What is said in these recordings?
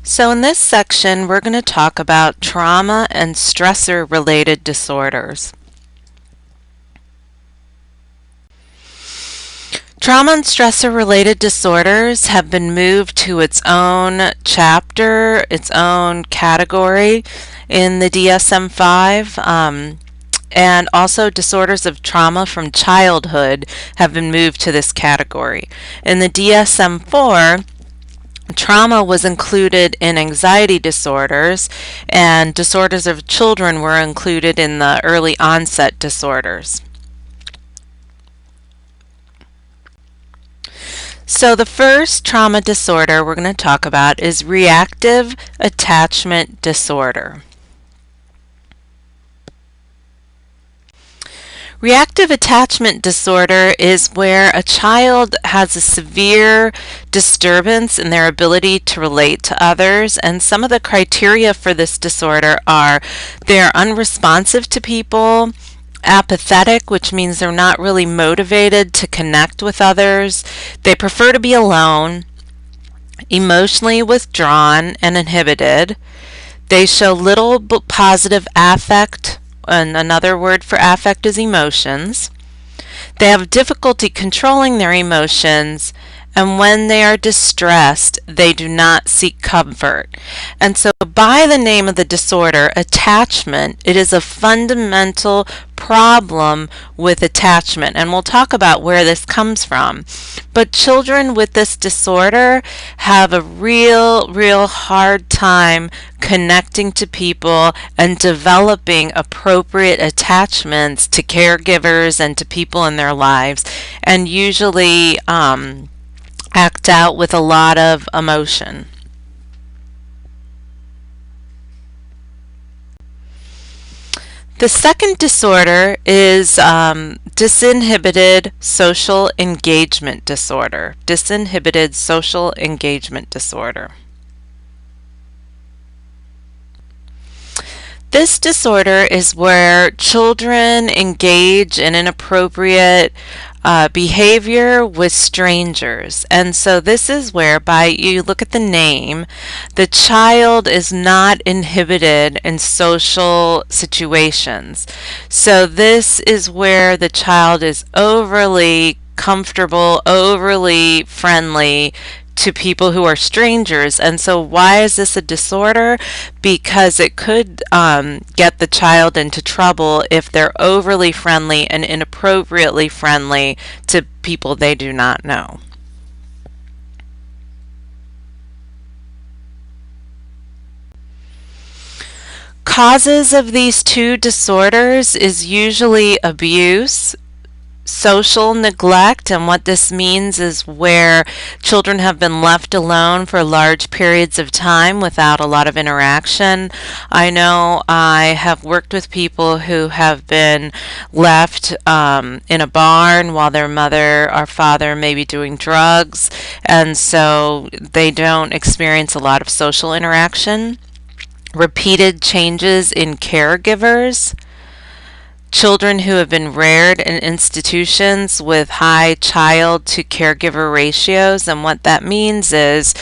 So in this section, we're going to talk about trauma and stressor-related disorders. Trauma and stressor-related disorders have been moved to its own chapter, its own category in the DSM-5, and also disorders of trauma from childhood have been moved to this category. In the DSM-4, trauma was included in anxiety disorders, and disorders of children were included in the early onset disorders. So the first trauma disorder we're going to talk about is reactive attachment disorder. Reactive attachment disorder is where a child has a severe disturbance in their ability to relate to others, and some of the criteria for this disorder are they're unresponsive to people, apathetic, which means they're not really motivated to connect with others, they prefer to be alone, emotionally withdrawn and inhibited, they show little positive affect, and another word for affect is emotions. They have difficulty controlling their emotions, and when they are distressed, they do not seek comfort. And so by the name of the disorder, attachment, it is a fundamental problem with attachment, and we'll talk about where this comes from. But children with this disorder have a real hard time connecting to people and developing appropriate attachments to caregivers and to people in their lives, and usually act out with a lot of emotion. The second disorder is disinhibited social engagement disorder. Disinhibited social engagement disorder. This disorder is where children engage in inappropriate behavior with strangers, and so this is where, by you look at the name, the child is not inhibited in social situations. So this is where the child is overly comfortable, overly friendly to people who are strangers. And so why is this a disorder? Because it could get the child into trouble if they're overly friendly and inappropriately friendly to people they do not know. Causes of these two disorders is usually abuse, social neglect, and what this means is where children have been left alone for large periods of time without a lot of interaction. I know I have worked with people who have been left in a barn while their mother or father may be doing drugs, and so they don't experience a lot of social interaction. Repeated changes in caregivers. Children who have been reared in institutions with high child to caregiver ratios, and what that means is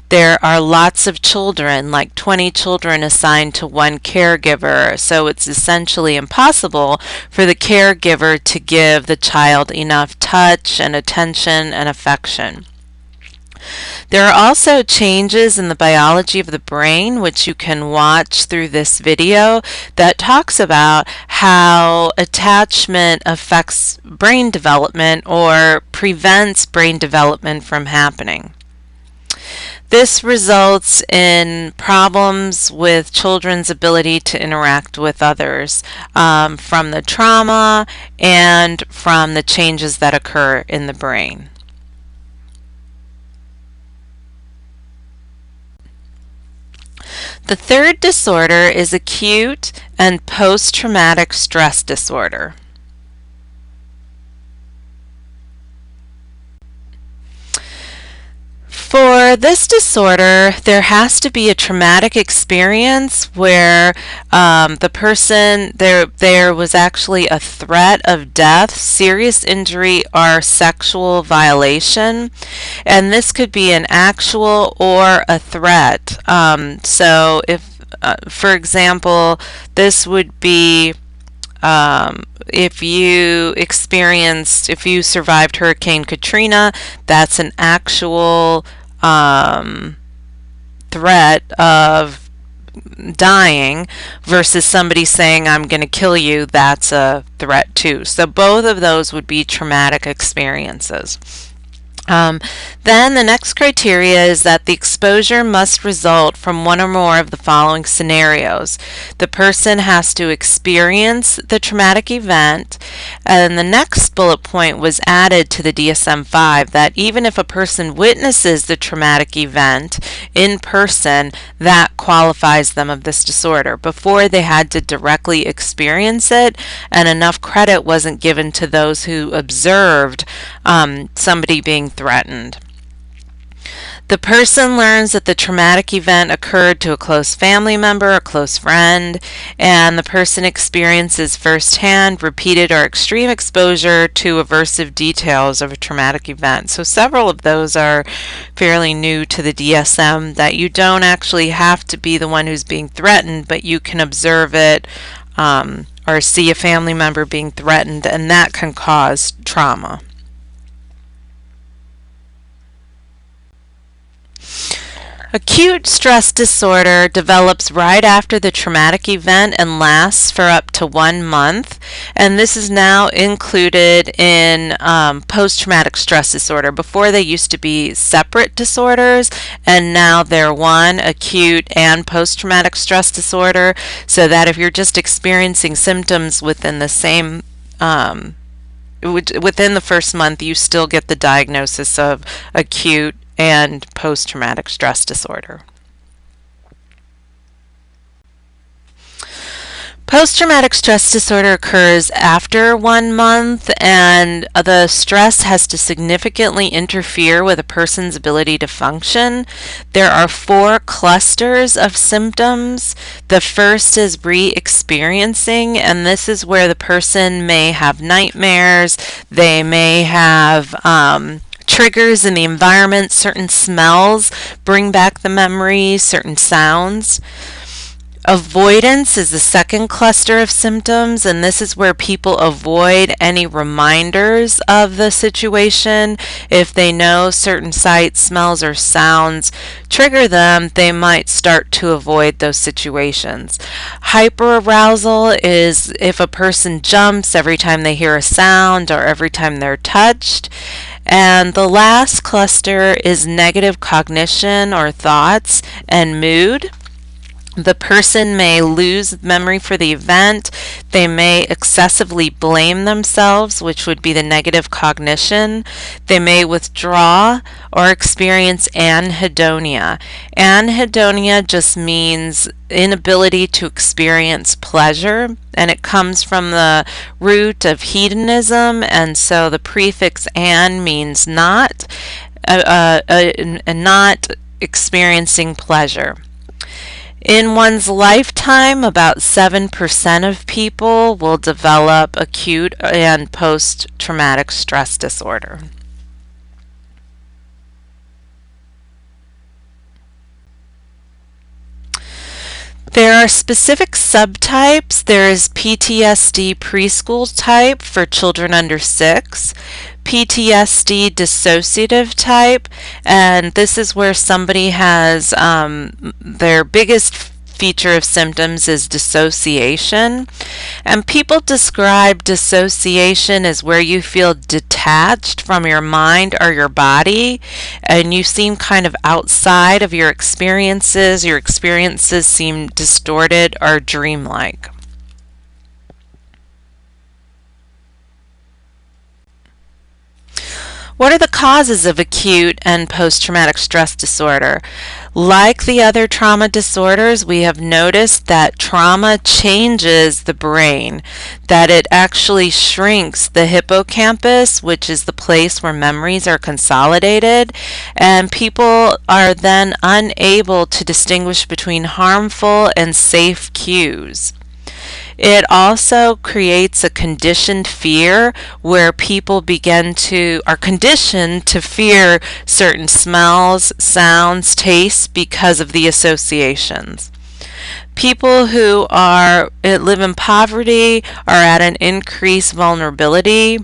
there are lots of children, like 20 children assigned to one caregiver, so it's essentially impossible for the caregiver to give the child enough touch and attention and affection. There are also changes in the biology of the brain, which you can watch through this video, that talks about how attachment affects brain development or prevents brain development from happening. This results in problems with children's ability to interact with others from the trauma and from the changes that occur in the brain. The third disorder is acute and post-traumatic stress disorder. For For this disorder, there has to be a traumatic experience where the person, there was actually a threat of death, serious injury, or sexual violation. And this could be an actual or a threat. So if, for example, this would be if you survived Hurricane Katrina, that's an actual threat of dying versus somebody saying, I'm going to kill you, that's a threat too. So both of those would be traumatic experiences. Then the next criteria is that the exposure must result from one or more of the following scenarios. The person has to experience the traumatic event, and the next bullet point was added to the DSM-5 that even if a person witnesses the traumatic event in person, that qualifies them of this disorder. Before, they had to directly experience it, and enough credit wasn't given to those who observed somebody being threatened. The person learns that the traumatic event occurred to a close family member or close friend, and the person experiences firsthand, repeated, or extreme exposure to aversive details of a traumatic event. So several of those are fairly new to the DSM, that you don't actually have to be the one who's being threatened, but you can observe it or see a family member being threatened, and that can cause trauma. Acute stress disorder develops right after the traumatic event and lasts for up to 1 month, and this is now included in post-traumatic stress disorder. Before, they used to be separate disorders, and now they're one, acute and post-traumatic stress disorder, so that if you're just experiencing symptoms within the same within the first month, you still get the diagnosis of acute and post-traumatic stress disorder. Post-traumatic stress disorder occurs after 1 month, and the stress has to significantly interfere with a person's ability to function. There are 4 clusters of symptoms. The first is re-experiencing, and this is where the person may have nightmares, they may have triggers in the environment, certain smells bring back the memory, certain sounds. Avoidance is the second cluster of symptoms, and this is where people avoid any reminders of the situation. If they know certain sights, smells, or sounds trigger them, they might start to avoid those situations. Hyperarousal is if a person jumps every time they hear a sound or every time they're touched. And the last cluster is negative cognition or thoughts and mood. The person may lose memory for the event. They may excessively blame themselves, which would be the negative cognition. They may withdraw or experience anhedonia. Anhedonia just means inability to experience pleasure, and it comes from the root of hedonism, and so the prefix "an" means not, not experiencing pleasure. In one's lifetime, about 7% of people will develop acute and post-traumatic stress disorder. There are specific subtypes. There is PTSD preschool type for children under 6, PTSD dissociative type, and this is where somebody has their biggest feature of symptoms is dissociation, and people describe dissociation as where you feel detached from your mind or your body, and you seem kind of outside of your experiences seem distorted or dreamlike. What are the causes of acute and post-traumatic stress disorder? Like the other trauma disorders, we have noticed that trauma changes the brain, that it actually shrinks the hippocampus, which is the place where memories are consolidated, and people are then unable to distinguish between harmful and safe cues. It also creates a conditioned fear where people are conditioned to fear certain smells, sounds, tastes because of the associations. People who live in poverty are at an increased vulnerability.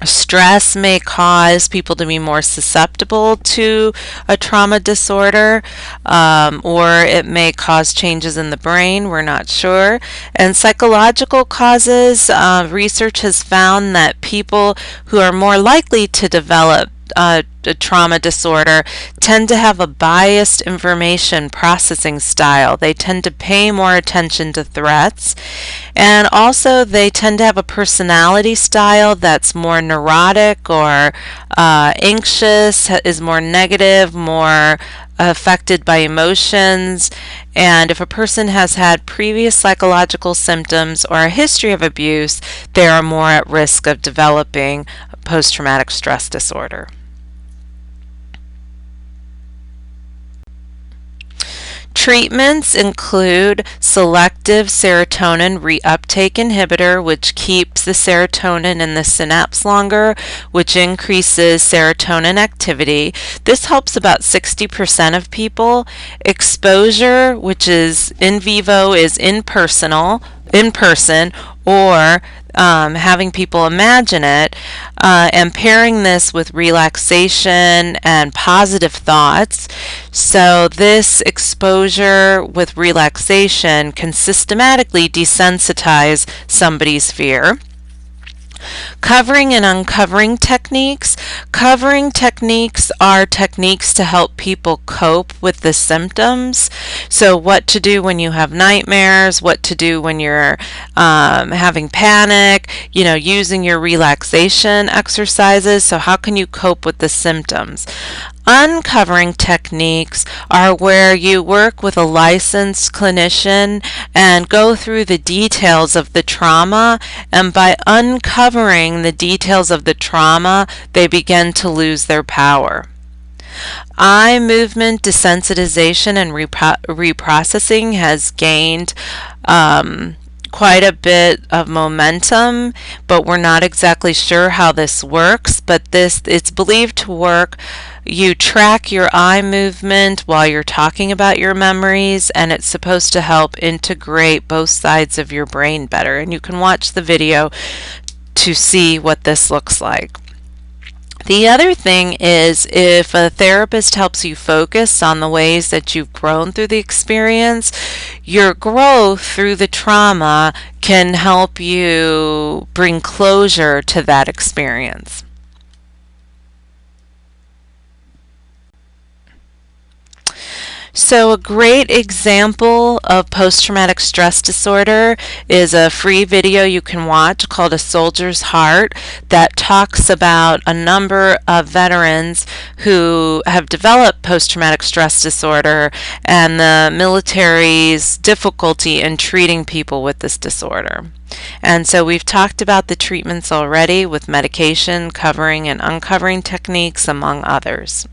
Stress may cause people to be more susceptible to a trauma disorder, or it may cause changes in the brain. We're not sure. And psychological causes, research has found that people who are more likely to develop a trauma disorder tend to have a biased information processing style. They tend to pay more attention to threats, and also they tend to have a personality style that's more neurotic or anxious, is more negative, more affected by emotions. And if a person has had previous psychological symptoms or a history of abuse, they are more at risk of developing post-traumatic stress disorder. Treatments include selective serotonin reuptake inhibitor, which keeps the serotonin in the synapse longer, which increases serotonin activity. This helps about 60% of people. Exposure, which is in vivo, is in person, or having people imagine it, and pairing this with relaxation and positive thoughts. So this exposure with relaxation can systematically desensitize somebody's fear. Covering and uncovering techniques. Covering techniques are techniques to help people cope with the symptoms. So what to do when you have nightmares, what to do when you're having panic, using your relaxation exercises. So how can you cope with the symptoms? Uncovering techniques are where you work with a licensed clinician and go through the details of the trauma, and by uncovering the details of the trauma, they begin to lose their power. Eye movement desensitization and reprocessing has gained quite a bit of momentum, but we're not exactly sure how this works, but it's believed to work. You track your eye movement while you're talking about your memories, and it's supposed to help integrate both sides of your brain better. And you can watch the video to see what this looks like. The other thing is, if a therapist helps you focus on the ways that you've grown through the experience, your growth through the trauma can help you bring closure to that experience. So a great example of post-traumatic stress disorder is a free video you can watch called A Soldier's Heart that talks about a number of veterans who have developed post-traumatic stress disorder and the military's difficulty in treating people with this disorder. And so we've talked about the treatments already with medication, covering and uncovering techniques, among others.